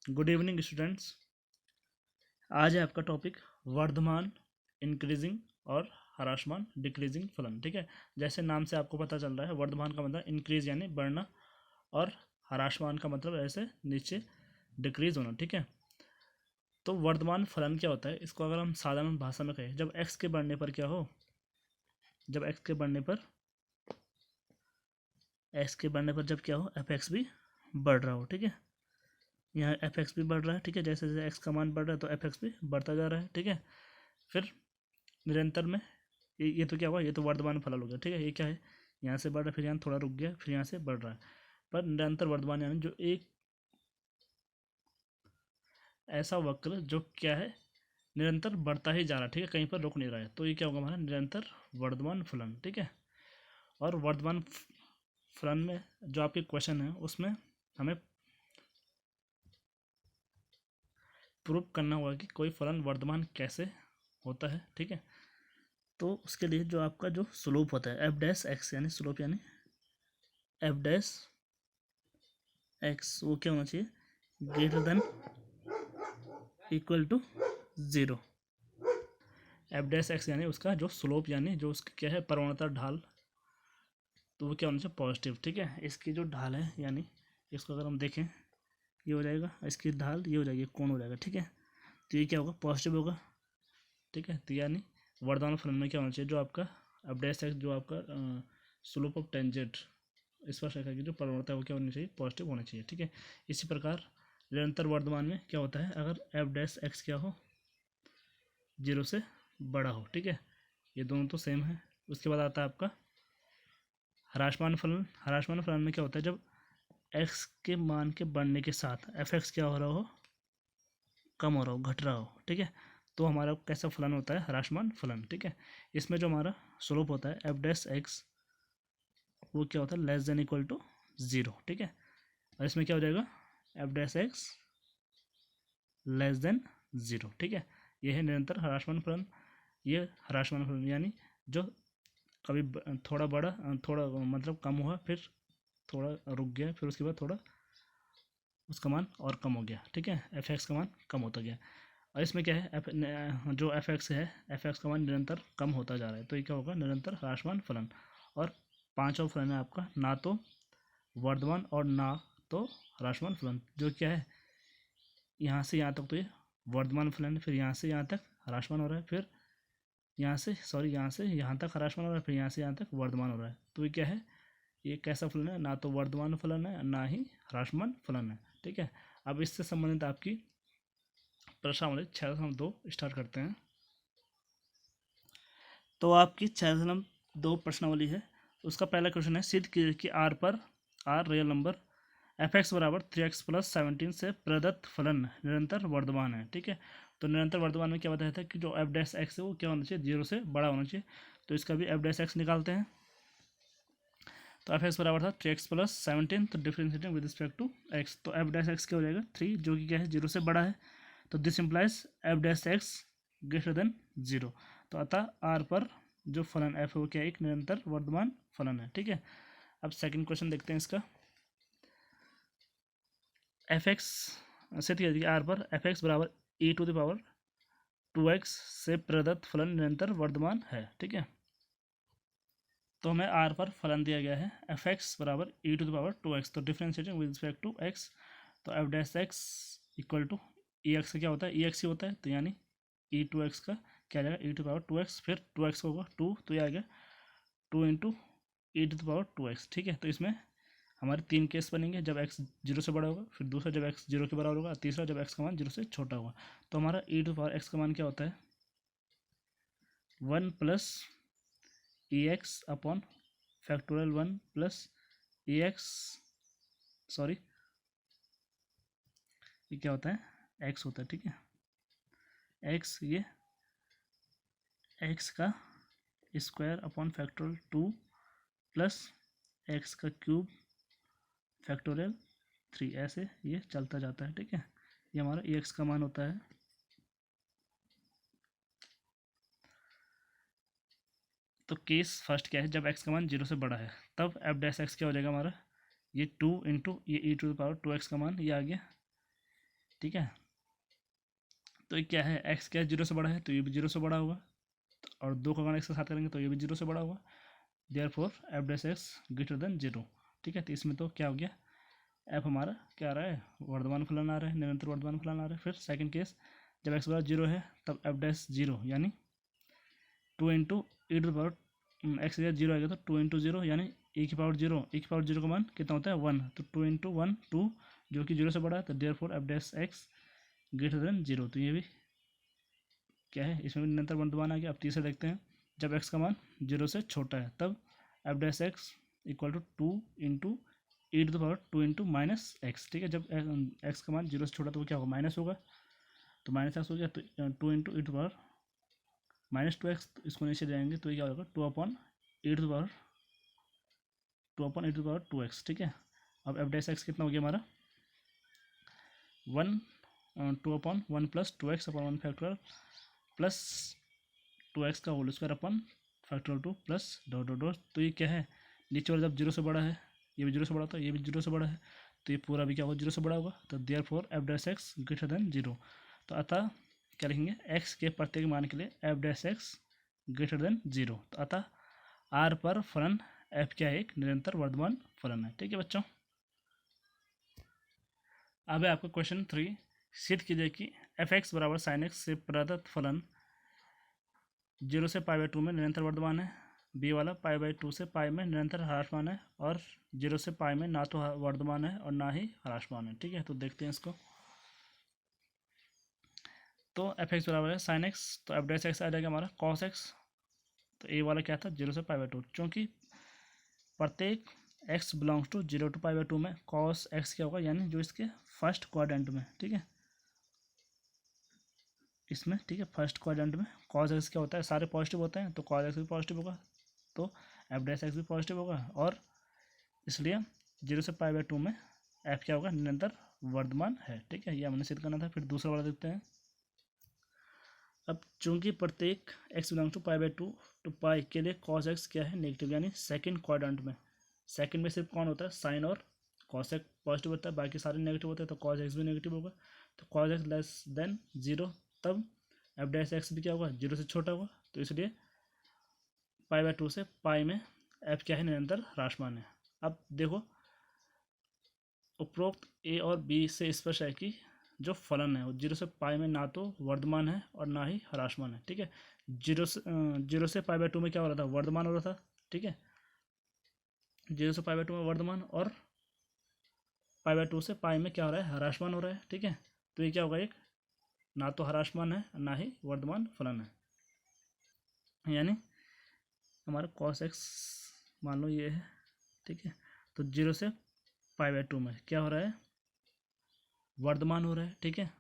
Good evening students. आज है आपका टॉपिक वर्धमान इंक्रीजिंग और ह्रासमान डिक्रीजिंग फलन। ठीक है, जैसे नाम से आपको पता चल रहा है, वर्धमान का मतलब इंक्रीज यानी बढ़ना और ह्रासमान का मतलब ऐसे नीचे डिक्रीज होना। ठीक है, तो वर्धमान फलन क्या होता है, इसको अगर हम साधारण भाषा में कहें, जब एक्स के बढ़ने पर क्या हो, जब एक्स के बढ़ने पर जब क्या हो, एफ एक्स भी बढ़ रहा हो। ठीक है, यहाँ एफ एक्स भी बढ़ रहा है। ठीक है, जैसे जैसे एक्स का मान बढ़ रहा है तो एफ एक्स भी बढ़ता जा रहा है। ठीक है, फिर निरंतर में ये तो क्या हुआ, ये तो वर्धमान फलन हो गया। ठीक है, ये क्या है, यहाँ से बढ़ रहा है, फिर यहाँ थोड़ा रुक गया, फिर यहाँ से बढ़ रहा है। पर निरंतर वर्धमान यानी जो एक ऐसा वक्र जो क्या है, निरंतर बढ़ता ही जा रहा है। ठीक है, कहीं पर रुक नहीं रहा है, तो ये क्या होगा हमारा निरंतर वर्धमान फलन। ठीक है, और वर्धमान फलन में जो आपके क्वेश्चन है उसमें हमें प्रूव करना होगा कि कोई फलन वर्धमान कैसे होता है। ठीक है, तो उसके लिए जो आपका जो स्लोप होता है एफ डैश एक्स, यानी स्लोप यानी एफ डैश एक्स, वो क्या होना चाहिए, greater than equal to zero. F dash x यानी उसका जो स्लोप यानी जो उसका क्या है, प्रवणता ढाल, तो वो क्या होना चाहिए, पॉजिटिव। ठीक है, इसकी जो ढाल है यानी इसको अगर हम देखें, ये हो जाएगा, इसकी ढाल ये हो जाएगी, कोण हो जाएगा। ठीक है, तो ये क्या होगा, पॉजिटिव होगा। ठीक है, तो यानी वर्धमान फलन में क्या होना चाहिए, जो आपका एफ डैश एक्स, जो आपका स्लोप ऑफ टेंजेंट स्पर्श रेखा की जो प्रवणता है वो क्या होनी चाहिए, पॉजिटिव होनी चाहिए। ठीक है, इसी प्रकार निरंतर वर्धमान में क्या होता है, अगर एफ डैश एक्स क्या हो, जीरो से बड़ा हो। ठीक है, ये दोनों तो सेम है। उसके बाद आता है आपका ह्रासमान फलन। ह्रासमान फलन में क्या होता है, जब एक्स के मान के बढ़ने के साथ एफ एक्स क्या हो रहा हो, कम हो रहा हो, घट रहा हो। ठीक है, तो हमारा कैसा फलन होता है, ह्रासमान फलन। ठीक है, इसमें जो हमारा स्लोप होता है एफ डैश एक्स, वो क्या होता है, less than equal to zero. ठीक है, और इसमें क्या हो जाएगा, f dash x less than zero. ठीक है, ये है निरंतर ह्रासमान फलन। ये ह्रासमान फलन यानी जो कभी थोड़ा बड़ा, थोड़ा मतलब कम हुआ, फिर थोड़ा रुक गया, फिर उसके बाद थोड़ा उसका मान और कम हो गया। ठीक है, एफ एक्स का मान कम होता गया। और इसमें क्या है, जो एफ एक्स है, एफ एक्स का मान निरंतर कम होता जा रहा है, तो ये क्या होगा, निरंतर ह्रासमान फलन। और पांचवा फलन है आपका ना तो वर्धमान और ना तो ह्रासमान फलन, जो क्या है, यहाँ से यहाँ तक तो ये वर्धमान फलन है, फिर यहाँ से यहाँ तक ह्रासमान हो रहा है, फिर यहाँ से यहाँ तक ह्रासमान हो रहा है, फिर यहाँ से यहाँ तक वर्धमान हो रहा है। तो ये क्या है, ये कैसा फलन है, ना तो वर्धमान फलन है ना ही ह्रासमान फलन है। ठीक है, अब इससे संबंधित आपकी प्रश्नावली 6.2 स्टार्ट करते हैं। तो आपकी 6.2 प्रश्नावली है, उसका पहला क्वेश्चन है, सिद्ध कीजिए कि आर पर, R real number f x बराबर 3x प्लस 17 से प्रदत्त फलन निरंतर वर्धमान है। ठीक है, तो निरंतर वर्धमान में क्या बताया था कि जो एफ डैश एक्स है वो क्या होना चाहिए, जीरो से बड़ा होना चाहिए। तो इसका भी एफ डैश एक्स निकालते हैं। तो एफ एक्स बराबर था 3x प्लस 17, तो differentiating with respect to x, तो एफ डैश एक्स क्या हो जाएगा, 3, जो कि क्या है, जीरो से बड़ा है। तो this implies F dash x greater than zero. तो अतः आर पर जो फलन एफ है वो क्या है, एक निरंतर वर्धमान फलन है। ठीक है, अब सेकंड क्वेश्चन देखते हैं इसका। एफ एक्स से आर पर एफ एक्स बराबर ई टू द पावर 2x से प्रदत्त फलन निरंतर वर्धमान है। ठीक है, तो हमें आर पर फलन दिया गया है एफ एक्स बराबर ई टू द पावर 2x, तो differentiating with respect to x, तो f dash x equal to e x का क्या होता है, ई एक्स ही होता है, तो यानी ई टू एक्स का क्या आ जाएगा, ई टू पावर 2x, फिर 2x होगा 2, तो ये आ गया 2 into e to the power 2x। ठीक है, तो इसमें हमारे तीन केस बनेंगे, जब x जीरो से बड़ा होगा, फिर दूसरा जब x जीरो के बराबर होगा, तीसरा जब x का मान जीरो से छोटा होगा। तो हमारा ई टू पावर x का मान क्या होता है, 1 प्लस ई एक्स अपॉन फैक्टोरियल 1 प्लस ई एक्स, सॉरी ये क्या होता है, x होता है। ठीक है, x, ये x का square upon factorial 2 plus x का क्यूब फैक्टोरियल 3, ऐसे ये चलता जाता है। ठीक है, ये हमारा ई एक्स का मान होता है। तो केस फर्स्ट क्या है, जब x का मान जीरो से बड़ा है, तब एफ डैश एक्स क्या हो जाएगा हमारा, ये 2 इंटू ये ई टू द पावर 2x का मान, ये आ गया ठीक है। तो ये क्या है, एक्स क्या है, 0 से बड़ा है, तो ये भी 0 से बड़ा होगा, और 2 का अगर एक्स के साथ करेंगे तो ये भी 0 से बड़ा होगा। Therefore F dash x greater than 0। ठीक है, तो इसमें तो क्या हो गया, एफ हमारा क्या आ रहा है, वर्धमान फलन आ रहा है, निरंतर वर्धमान फलन आ रहा है। फिर सेकंड केस, जब एक्स बराबर 0 है तब एफ डैश 0 यानी 2 into e to power x या 0 आएगा तो 2 इंटू 0 यानी e की पावर 0, e की पावर 0 का मान कितना होता है 1, तो 2 इंटू 1 2, जो कि 0 से बड़ा है, तो therefore F dash x greater than 0। तो ये भी क्या है, इसमें भी निरंतर वर्धमान आ गया। अब तीसरा देखते हैं, जब एक्स का मान 0 से छोटा है तब f dash x equal to 2 into e to the power 2 into minus x. ठीक है, जब एक्स का मान 0 से छोटा तो वो क्या होगा, माइनस होगा, तो माइनस एक्स हो गया, तो 2 into e to power minus 2x, इसको नीचे जाएंगे तो ये क्या होगा 2 upon E to power 2x। ठीक है, अब एफ डैश एक्स कितना हो गया हमारा 1 2 upon 1 plus 2x upon 1 factorial plus 2x का whole square upon factorial 2 plus dot dot dot. तो ये क्या है, नीचे वाला जब 0 से बड़ा है, ये भी 0 से बड़ा होता है, ये भी 0 से बड़ा है, तो ये पूरा भी क्या होगा 0 से बड़ा होगा, तो therefore F dash x greater than 0। तो अतः क्या लिखेंगे, x के प्रत्येक मान के लिए F dash x greater than 0। तो अतः r पर फलन f क्या है, एक निरंतर वर्धमान फलन है। ठीक है बच्चों, अब है आपका क्वेश्चन 3, सिद्ध कीजिए कि एफ एक्स बराबर साइन एक्स से प्रदत्त फलन 0 से पाई बाई 2 में निरंतर वर्धमान है, बी वाला पाई बाई 2 से पाई में निरंतर ह्रासमान है, और 0 से पाई में ना तो वर्धमान है और ना ही ह्रासमान है। ठीक है, तो देखते हैं इसको। तो एफ एक्स बराबर है साइन एक्स, तो एफ डैश एक्स आ जाएगा हमारा कॉस एक्स, तो ए वाला क्या था 0 से पाई बाई 2, चूँकि प्रत्येक x belongs to 0 to pi by 2 में कॉस एक्स क्या होगा, यानी जो इसके फर्स्ट क्वाड्रेंट में, ठीक है इसमें, ठीक है फर्स्ट क्वाड्रेंट में कॉस एक्स क्या होता है, सारे पॉजिटिव होते हैं, तो कॉस एक्स भी पॉजिटिव होगा, तो एफ डैश एक्स भी पॉजिटिव होगा, और इसलिए 0 से पाई बाई 2 में एफ क्या होगा, निरंतर वर्धमान है। ठीक है, ये हमने सिद्ध करना था। फिर दूसरा वाला देखते हैं। अब चूंकि प्रत्येक x belong to pi by 2 to pi के लिए कॉस एक्स क्या है, नेगेटिव, यानी सेकंड क्वाड्रेंट में, सेकंड में सिर्फ कौन होता है, साइन और कॉस एक्स पॉजिटिव होता है, बाकी सारे नेगेटिव होते हैं, तो कॉस एक्स भी नेगेटिव होगा, तो कॉस एक्स लेस देन 0, तब एफ डैश एक्स भी क्या होगा 0 से छोटा होगा, तो इसलिए पाई बाई 2 से पाई में एफ क्या है, निरंतर ह्रासमान है। अब देखो, उपरोक्त ए और बी से स्पष्ट है कि जो फलन है वो 0 से पाई में ना तो वर्धमान है और ना ही ह्रासमान है। ठीक है, 0 से पाई बाई 2 में क्या हो रहा था, वर्धमान हो रहा था। ठीक है, 0 से पाई बाई 2 में वर्धमान, और पाई बाई 2 से पाई में क्या हो रहा है, ह्रासमान हो रहा है। ठीक है, तो ये क्या होगा, एक ना तो ह्रासमान है ना ही वर्धमान फलन है, यानी हमारा कॉस एक्स मान लो ये है। ठीक है, तो 0 से पाई बाई 2 में क्या हो रहा है, वर्धमान हो रहा है। ठीक है,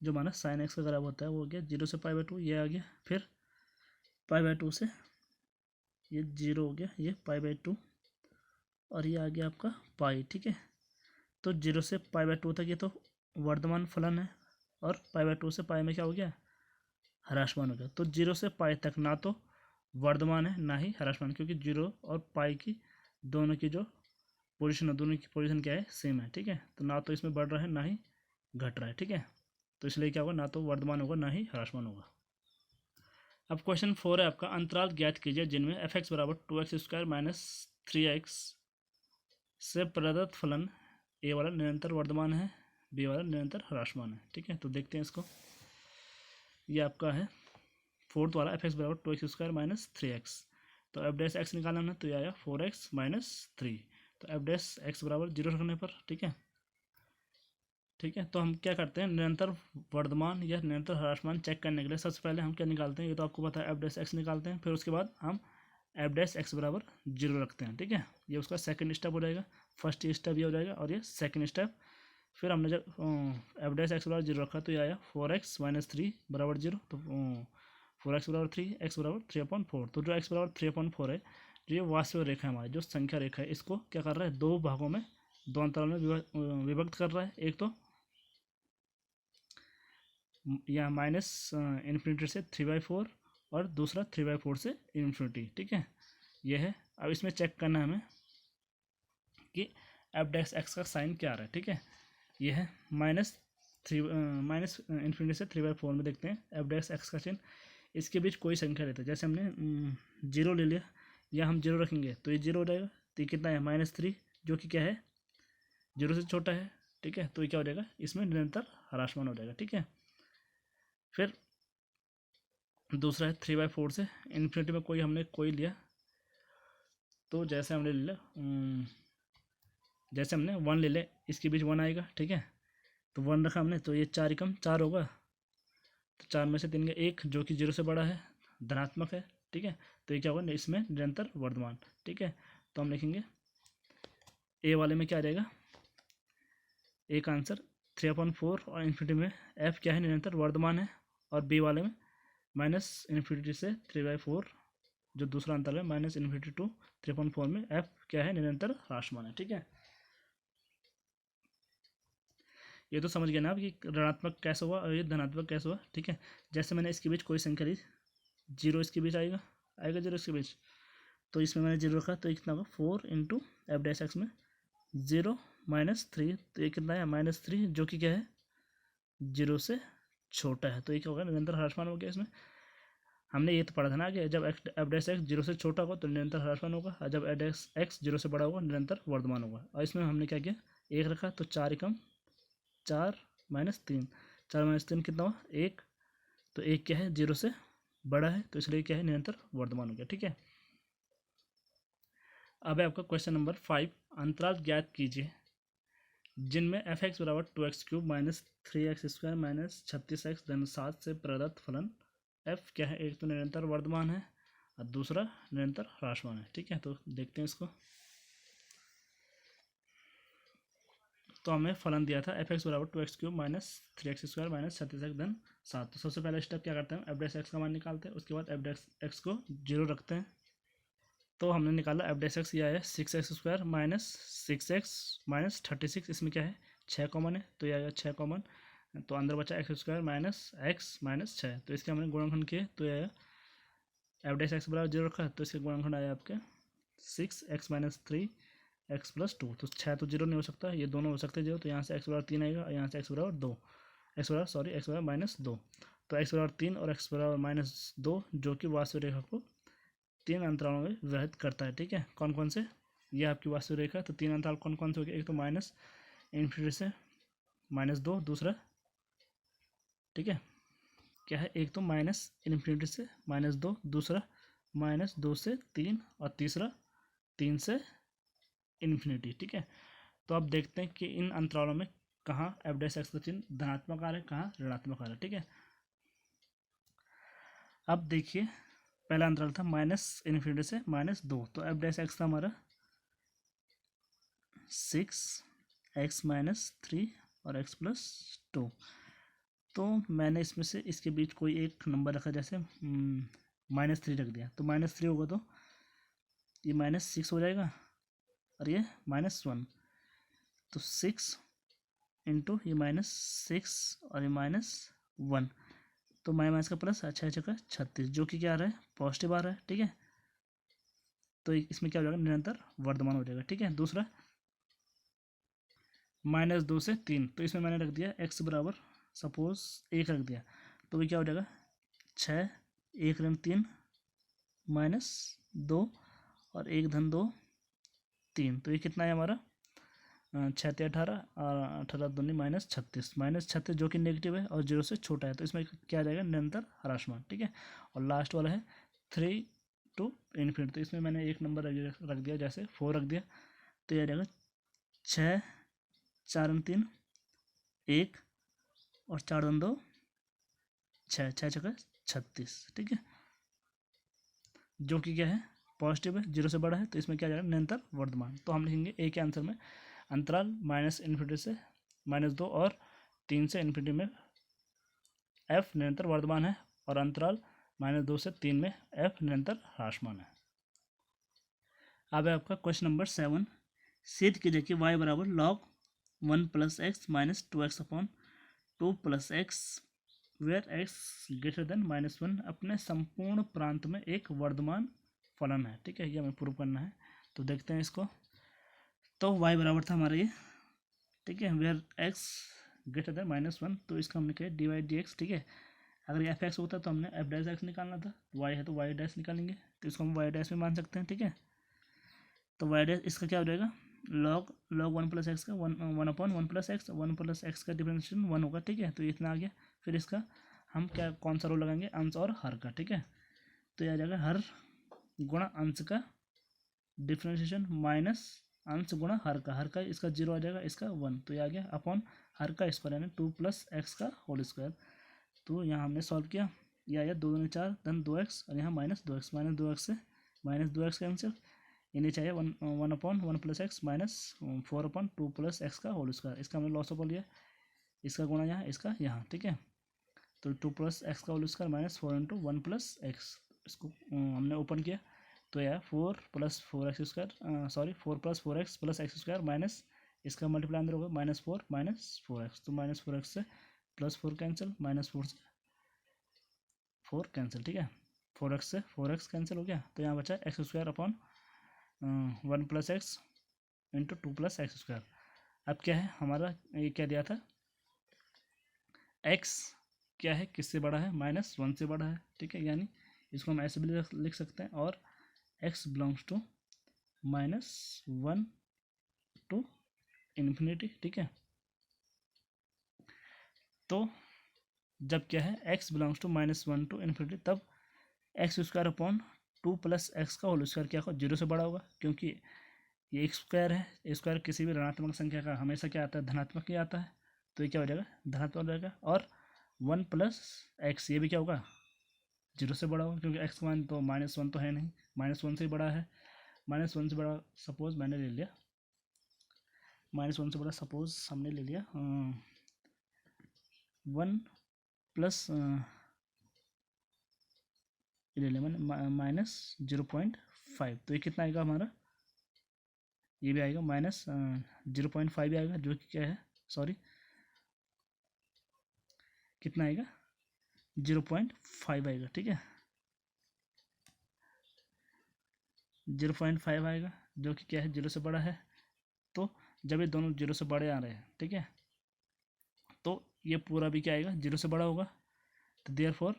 जो माना साइन एक्स का ग्राफ होता है वो हो गया 0 से पाई बाई 2, ये आ गया, फिर पाई बाई 2 से ये 0 हो गया, ये पाई बाई 2, और ये आ गया आपका पाई। ठीक है, तो 0 से पाई बाई 2 तक ये तो वर्धमान फलन है, और पाई बाई 2 से पाई में क्या हो गया, ह्रासमान हो गया। तो 0 से पाई तक ना तो वर्धमान है ना ही ह्रासमान, क्योंकि 0 और पाई की दोनों की जो पोजीशन है, दोनों की पोजीशन क्या है, सेम है। ठीक है, तो ना तो इसमें बढ़ रहा है ना ही घट रहा है। ठीक है, तो इसलिए क्या होगा, ना तो वर्धमान होगा ना ही ह्रासमान होगा। अब क्वेश्चन 4 है आपका, अंतराल ज्ञात कीजिए जिनमें एफ एक्स बराबर 2x स्क्वायर माइनस 3x से प्रदत्त फलन ए वाला निरंतर वर्धमान है, बी वाला निरंतर ह्रासमान है। ठीक है, तो देखते हैं इसको। ये आपका है फोर्थ वाला, एफ एक्स बराबर 2x स्क्वायर माइनस 3x, तो एफ डैश एक्स निकालना है, तो ये आया 4x माइनस 3, तो एफ डैश एक्स बराबर 0 रखने पर। ठीक है, ठीक है, तो हम क्या करते हैं, निरंतर वर्धमान या निरंतर ह्रासमान चेक करने के लिए सबसे पहले हम क्या निकालते हैं, ये तो आपको पता है, एफ डैश एक्स निकालते हैं, फिर उसके बाद हम एफ डैश एक्स बराबर 0 रखते हैं। ठीक है, ये उसका सेकंड स्टेप हो जाएगा, फर्स्ट स्टेप ये हो जाएगा और ये सेकंड स्टेप। फिर हमने जब एफ डैश एक्स बराबर 0 रखा तो ये आया 4x माइनस 3 बराबर 0, तो 4x बराबर 3, x बराबर 3/4। तो जो x बराबर 3/4 है, जो ये वास्तविक रेखा है हमारी, जो संख्या रेखा है, इसको क्या कर रहा है, दो भागों में, दो अंतराल में विभक्त कर रहा है। एक तो या माइनस इन्फिनिटी से 3/4, और दूसरा 3/4 से इन्फिनिटी। ठीक है, ये है। अब इसमें चेक करना है हमें कि एफ डैश एक्स का साइन क्या आ रहा है। ठीक है, ये है माइनस इन्फिनिटी से 3/4 में देखते हैं एफ डैश एक्स का चिन्ह, इसके बीच कोई संख्या लेते हैं, जैसे हमने जीरो ले लिया या हम जीरो रखेंगे तो ये जीरो हो जाएगा, तो ये कितना है -3 जो कि क्या है जीरो से छोटा है, ठीक है। तो ये क्या हो जाएगा, इसमें निरंतर ह्रासमान हो जाएगा, ठीक है। फिर दूसरा है 3/4 से इन्फिनिटी में हमने कोई लिया, तो जैसे हमने ले लिया जैसे हमने 1 ले लिया, इसके बीच 1 आएगा, ठीक है। तो 1 रखा हमने, तो ये 4 एकम 4 होगा, तो 4 में से 3 का 1 जो कि 0 से बड़ा है, धनात्मक है, ठीक है। तो ये क्या होगा, इसमें निरंतर वर्धमान, ठीक है। तो हम लिखेंगे ए वाले में क्या आ जाएगा, ए का आंसर 3/4 और इन्फिनिटी में एफ क्या है, निरंतर वर्धमान है। और बी वाले में माइनस इन्फिनिटी से 3/4 जो दूसरा अंतर है माइनस इन्फिनिटी टू 3/4 में एफ क्या है, निरंतर ह्रासमान है, ठीक है। ये तो समझ गए ना आप कि ऋणात्मक कैसे हुआ और ये धनात्मक कैसे हुआ, ठीक है। जैसे मैंने इसके बीच कोई संख्या ली, जीरो इसके बीच आएगा जीरो इसके बीच, तो इसमें मैंने जीरो रखा, तो ये कितना होगा 4 इंटू एफ डैश एक्स में 0 -3, तो ये कितना है -3 जो कि क्या है जीरो से छोटा है, तो ये क्या होगा, निरंतर ह्रासमान हो गया। इसमें हमने ये तो पढ़ा था ना कि जब एफ डैश एक्स जीरो से छोटा होगा तो निरंतर ह्रासमान होगा, और जब एफ डैश एक्स जीरो से बड़ा होगा निरंतर वर्धमान होगा। और इसमें हमने क्या किया, एक रखा, तो 4 एकम 4 -3, 4 -3 कितना हुआ 1, तो 1 क्या है जीरो से बड़ा है, तो इसलिए क्या है निरंतर वर्धमान हो गया, ठीक है। अब है आपका क्वेश्चन नंबर 5, अंतराल ज्ञात कीजिए जिनमें एफ एक्स बराबर 2x³ -3x² -36x धन 7 से प्रदत्त फलन एफ क्या है, एक तो निरंतर वर्धमान है और दूसरा निरंतर ह्रासमान है, ठीक है। तो देखते हैं इसको। तो हमें फलन दिया था एफ एक्स बराबर 2x³ -3x² -36x धन 7। तो सबसे पहला स्टेप क्या करते हैं, एफ डैश एक्स का मान निकालते हैं, उसके बाद एफ डैश एक्स को 0 रखते हैं। तो हमने निकाला एफ डैश एक्स, ये आया 6x² -6x -36, इसमें क्या है 6 कॉमन है, तो ये आएगा 6 कॉमन, तो अंदर बचा x² -x -6, तो इसके हमने गुणनखंड किए, तो ये आया एफ डैश एक्स बराबर 0 रखा, तो इसके गुणनखंड आया आपके 6x -3 x + 2, तो 6 तो 0 नहीं हो सकता, ये दोनों हो सकते हैं 0, तो यहाँ से x बराबर 3 आएगा, यहाँ से x बराबर -2, तो x बराबर 3 और x बराबर -2 जो कि वास्तविक रेखा को 3 अंतरालों में विभाजित करता है, ठीक है। कौन कौन से, ये आपकी वास्तविक रेखा, तो 3 अंतराल कौन कौन से हो गए, एक तो माइनस इन्फिनिटी से -2, दूसरा ठीक है क्या है, एक तो माइनस इन्फिनिटी से -2, दूसरा -2 से 3 और तीसरा 3 से इन्फिनिटी, ठीक है। तो अब देखते हैं कि इन अंतरालों में कहाँ एफ डैश एक्स का चिन्ह धनात्मक आ रहा है, कहाँ ऋणात्मक आ रहा है, ठीक है। अब देखिए पहला अंतराल था माइनस इन्फिनिटी से -2, तो एफ डैश एक्स था हमारा 6x -3 और x + 2। तो मैंने इसमें से इसके बीच कोई एक नंबर रखा, जैसे -3 रख दिया, तो -3 होगा तो ये -6 हो जाएगा और ये -1, तो 6 इंटू ये -6 और ये -1, तो माइनस का प्लस, अच्छा 36 जो कि क्या आ रहा है पॉजिटिव आ रहा है, ठीक है। तो इसमें क्या हो जाएगा, निरंतर वर्धमान हो जाएगा, ठीक है। दूसरा -2 से 3, तो इसमें मैंने रख दिया x बराबर सपोज 1 रख दिया, तो ये क्या हो जाएगा 6 1 × 3 -2 और 1 धन 2 3, तो ये कितना है हमारा 6 × 18 और 18 दूनी -36 जो कि नेगेटिव है और 0 से छोटा है, तो इसमें क्या आ जाएगा निरंतर ह्रासमान, ठीक है। और लास्ट वाला है 3 to ∞, तो इसमें मैंने एक नंबर रख दिया, जैसे 4 रख दिया, तो ये आ जाएगा 6 4 × 3 1 और 4 × 2 6 6 36, ठीक है, जो कि क्या है पॉजिटिव है, 0 से बड़ा है, तो इसमें क्या जाएगा निरंतर वर्धमान। तो हम लिखेंगे ए के आंसर में अंतराल -इन्फिनिटी से -2 और 3 से इन्फिनिटी में एफ निरंतर वर्धमान है, और अंतराल -2 से 3 में एफ निरंतर ह्रासमान है। अब है आपका क्वेश्चन नंबर 7, सिद्ध कीजिए कि y बराबर log 1 + x - 2x/2 + x where x greater than -1 अपने संपूर्ण प्रांत में एक वर्धमान फलन है, ठीक है। ये हमें प्रूव करना है, तो देखते हैं इसको। तो y बराबर था हमारा ये ठीक है, वेयर एक्स ग्रेटर देन -1, तो इसका हमने किया डिवाइड डी एक्स। ठीक है, अगर एफ एक्स होता तो हमने एफ डैश एक्स निकालना था, वाई है तो वाई डैश निकालेंगे, तो इसको हम वाई डैश में मान सकते हैं। ठीक है, तो वाई डैश इसका क्या हो जाएगा, लॉग 1 प्लस एक्स का 1/1 प्लस एक्स, 1 प्लस एक्स का डिफरेंशिएशन 1 होगा। ठीक है, तो इतना आ गया। फिर इसका हम क्या कौन सा रूल लगाएंगे, अंश और हर का। ठीक है, तो यह आ जाएगा हर गुणा अंश का डिफरेंशिएशन माइनस अंश गुणा हर का इसका 0 आ जाएगा, इसका 1, तो ये आ गया अपॉन हर का स्क्वायर यानी 2 प्लस एक्स का होल स्क्वायर। तो यहाँ हमने सॉल्व किया, यह आया 2 दूनी 4 धन 2x, और यहाँ -2x से -2x कैंसिल, ये नीचे आया 1/1 plus x minus 4/2 plus x का होल स्क्वायर। इसका हमने लॉस ऑफ लिया, इसका गुणा यहाँ, इसका यहाँ। ठीक है, तो 2 प्लस एक्स का whole square minus 4 × 1 plus x, इसको हमने ओपन किया, तो यह 4 plus 4x square 4 plus 4x plus x square minus इसका मल्टीप्लाई अंदर होगा -4 -4x, तो -4x से +4 कैंसिल, -4 से 4 कैंसिल। ठीक है, 4x से 4x कैंसिल हो गया, तो यहाँ बचा x square upon 1 plus x into 2 plus x square. अब क्या है हमारा, ये क्या दिया था, x क्या है किससे बड़ा है, -1 से बड़ा है। ठीक है, यानी इसको हम ऐसे भी लिख सकते हैं, और x belongs to -1 to infinity. ठीक है, तो जब क्या है x belongs to -1 to infinity, तब x square upon 2 plus x का होल स्क्वायर क्या होगा, 0 से बड़ा होगा, क्योंकि ये एक स्क्वायर है, स्क्वायर किसी भी ऋणात्मक संख्या का हमेशा क्या आता है, धनात्मक ही आता है, तो ये क्या हो जाएगा, धनात्मक हो जाएगा। और 1 प्लस एक्स ये भी क्या होगा, 0 से बड़ा होगा, क्योंकि एक्स का मान तो -1 तो है नहीं, -1 से ही बड़ा है। -1 से बड़ा सपोज मैंने ले लिया, -1 से बड़ा सपोज हमने ले लिया 1 प्लस 11 -0.5, तो ये कितना आएगा हमारा, ये भी आएगा -0.5 भी आएगा, जो कि क्या है, सॉरी कितना आएगा, 0.5 आएगा। ठीक है, 0.5 आएगा, जो कि क्या है, 0 से बड़ा है। तो जब ये दोनों 0 से बड़े आ रहे हैं, ठीक है, तो ये पूरा भी क्या आएगा, 0 से बड़ा होगा, तो therefore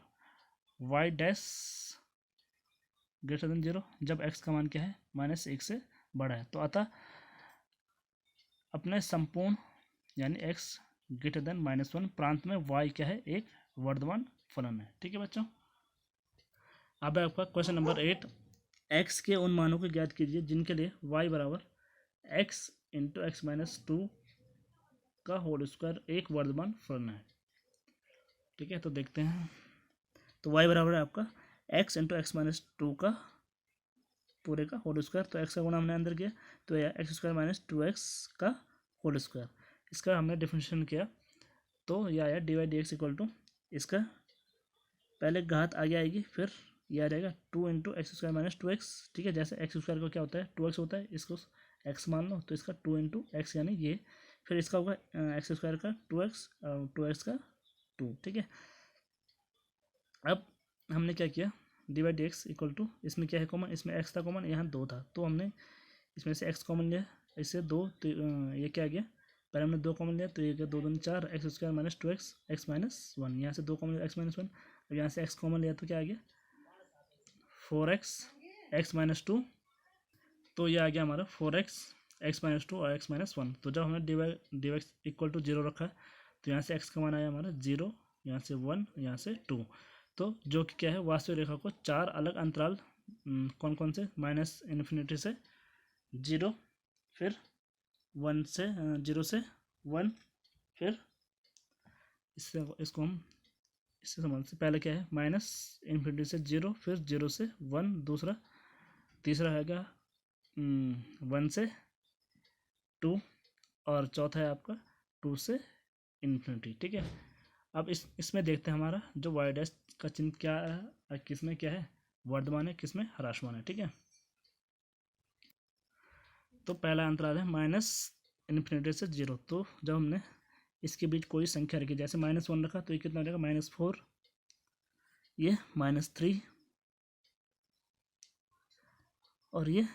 y dash greater than 0, जब x का मान क्या है, -1 से बड़ा है। तो अतः अपने संपूर्ण यानी x ग्रेटर देन -1 प्रांत में y क्या है, एक वर्धमान फलन है। ठीक है बच्चों, अब आपका क्वेश्चन नंबर 8, x के उन मानों को ज्ञात कीजिए जिनके लिए y बराबर x × x-2 का होल स्क्वायर एक वर्धमान फलन है। ठीक है, तो देखते हैं, तो y बराबर है आपका x × x-2 का पूरे का होल स्क्वायर, तो x का गुणा हमने अंदर किया, तो यह x² - 2x का होल स्क्वायर, इसका हमने डिफरेंशिएशन किया, तो यह आया divide d x equal to, इसका पहले घात आगे आएगी, फिर यह आ जाएगा 2 × x² - 2x। ठीक है, जैसे x स्क्वायर को क्या होता है 2x होता है, इसको x मान लो, तो इसका 2 × x यानी ये, फिर इसका होगा x² का 2x और 2x का 2। ठीक है, अब हमने क्या किया, divide d x equal to, इसमें क्या है कॉमन, इसमें x था कॉमन, यहाँ 2 था, तो हमने इसमें से x कॉमन लिया, इससे 2, तो ये क्या आ गया, पहले हमने 2 कॉमन लिया, तो ये क्या 2 दूनी 4 x² - 2x x-1, यहाँ से 2 कॉमन लिया x-1, अब यहाँ से x कॉमन लिया तो क्या आ गया 4x x-2, तो ये आ गया हमारा 4x x-2 और x-1। तो जब हमने डी एक्स इक्वल टू 0 रखा, तो यहाँ से x का मान आया हमारा 0, यहाँ से 1, यहाँ से 2, तो जो कि क्या है, वास्तविक रेखा को 4 अलग अंतराल कौन कौन से, -∞ से 0, फिर 1 से 0 से 1, फिर इसको हम इससे समझ से पहले क्या है, -∞ से 0, फिर 0 से 1 दूसरा, तीसरा है 1 से 2, और चौथा है आपका 2 से इन्फिनिटी। ठीक है, अब इसमें देखते हैं हमारा जो y डैश का चिन्ह क्या है, किसमें क्या है, वर्धमान है, किसमें ह्रासमान है। ठीक है, तो पहला अंतराल है -∞ से 0, तो जब हमने इसके बीच कोई संख्या रखी, जैसे -1 रखा, तो ये कितना हो जाएगा -4, ये -3 और ये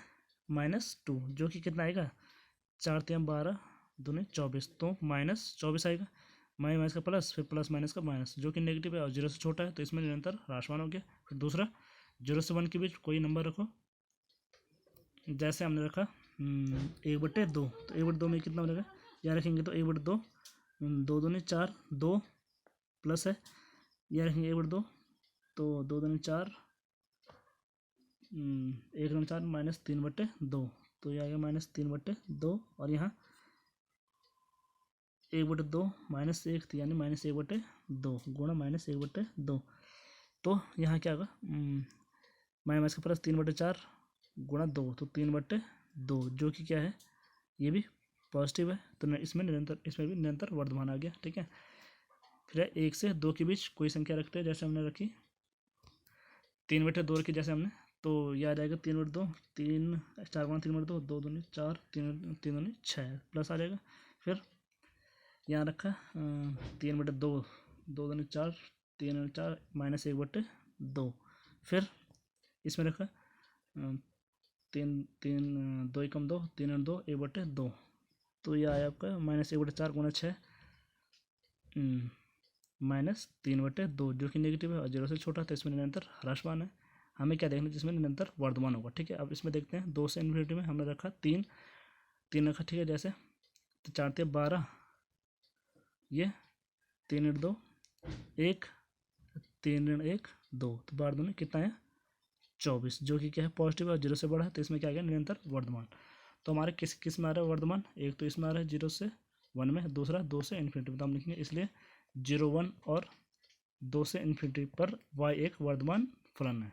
-2, जो कि कितना आएगा 4 × 3 = 12, दूनी 24, तो -24 आएगा। माइनस का प्लस, फिर प्लस माइनस का माइनस, जो कि नेगेटिव है और 0 से छोटा है, तो इसमें निरंतर ह्रासमान हो गया। फिर दूसरा 0 से 1 के बीच कोई नंबर रखो, जैसे हमने रखा 1/2, तो 1/2 में कितना बनेगा, यहाँ रखेंगे तो 1/2, 2 दूनी 4, 2 प्लस है, यहाँ रखेंगे 1/2, तो 2 दूनी 4, 1 दूनी 4 -3/2, तो यह आ गया -3/2, और यहाँ 1/2 -1 थी, यानी -1/2 गुणा -1/2, तो यहाँ क्या होगा, माइनस का प्लस 3/4 गुणा 2, तो 3/2, जो कि क्या है, ये भी पॉजिटिव है, तो इसमें भी निरंतर वर्धमान आ गया। ठीक है, फिर 1 से 2 के बीच कोई संख्या रखते हैं, जैसे हमने रखी 3/2 रखी, जैसे हमने, तो यह आ जाएगा 3/2, 3 4 गुणा 3/2, 2 दूनी 4, 3 दूनी 6 प्लस आ जाएगा। फिर यहाँ रखा 3/2, 2 दूनी 4, 3 दूनी 4 -1/2, फिर इसमें रखा 3 2 कम 2, 3 2 1/2, तो यह आया आपका -1/4 गुणा 6 -3/2, जो कि नेगेटिव है और 0 से छोटा, तो इसमें निरंतर ह्रासमान है। हमें क्या देखना है, जिसमें निरंतर वर्धमान होगा। ठीक है, अब इसमें देखते हैं 2 से इन्फिनिटी में हमने रखा 3 रखा। ठीक है, जैसे तो 4 × 12, ये 3 × 2 1, 3 × 1 2, तो 12 दूनी कितना है 24, जो कि क्या है पॉजिटिव है और 0 से बड़ा है, तो इसमें क्या आ गया निरंतर वर्धमान। तो हमारे किस में आ रहा है वर्धमान, एक तो इसमें आ रहा है 0 से 1 में, दूसरा 2 से इन्फिनिटी में, तो हम लिखेंगे इसलिए 0 1 और 2 से इन्फिनिटी पर y एक वर्धमान फलन है।